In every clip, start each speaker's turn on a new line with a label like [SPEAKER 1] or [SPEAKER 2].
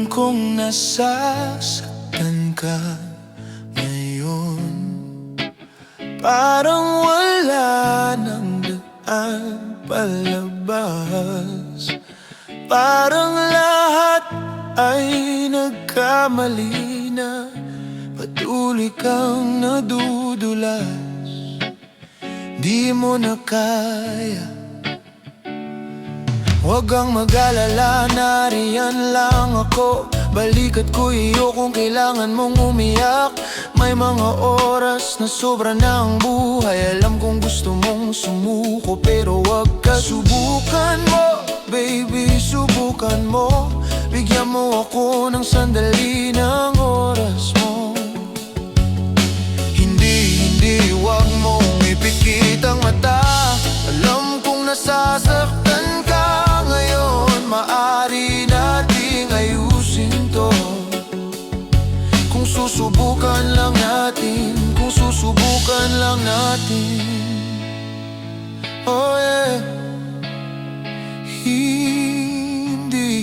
[SPEAKER 1] kong nasasaktan ka ngayon. Parang wala nang daan palabas. Parang lahat ay nagkamali na. Patuloy kang nadudulas, di mo na kaya. Huwag kang mag-alala, nariyan lang ako. Balikat ko iyo kung kailangan mong umiyak. May mga oras na sobra na ang buhay. Alam kong gusto mong sumuko, pero huwag ka. Subukan mo, baby, subukan mo. Bigyan mo ako ng sandali ng oras mo. Hindi, huwag mong ipikit ang mata. Alam kong nasasaktan ka ngayon. Maaari nating ayusin to kung susubukan lang natin. Kung susubukan lang natin. Oh yeah. Hindi.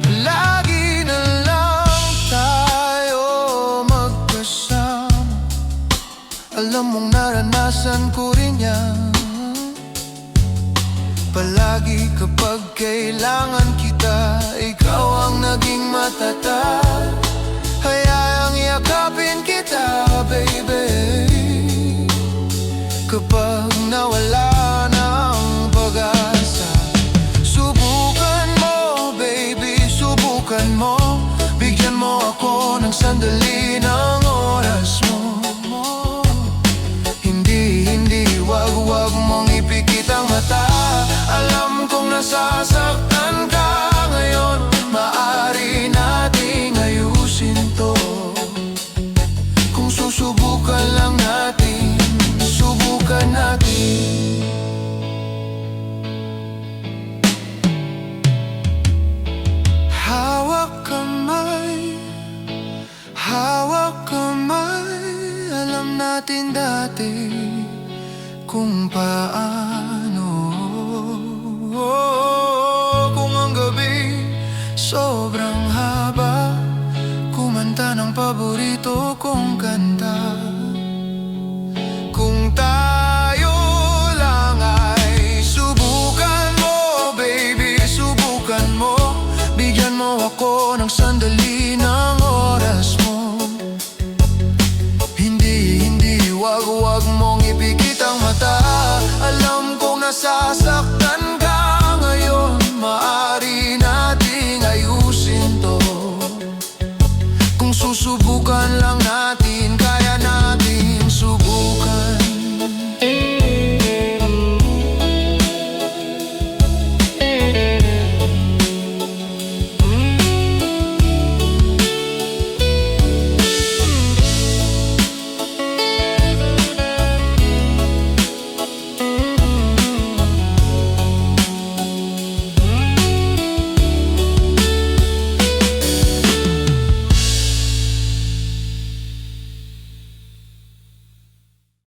[SPEAKER 1] Palagi na lang tayo magkasama. Alam mong naranasan ko rin yan. Palagi kapag kailangan kita, ikaw ang naging matatag. Hayaang yakapin kita, baby. Kapag nawala na ang pag-asa, subukan mo, baby, subukan mo. Bigyan mo ako ng sandali ng oras mo. Hindi, wag mong ipikit ang mata. Alam kong nasasaktan ka ngayon. Maaari nating ayusin to kung susubukan lang natin. Subukan natin. Hawak kamay, hawak kamay. Alam natin dati kung paano. Kung ang gabi sobrang haba, kumanta ng paborito kong kanta. Kung tayo lang ay subukan mo, baby, subukan mo. Bigyan mo ako ng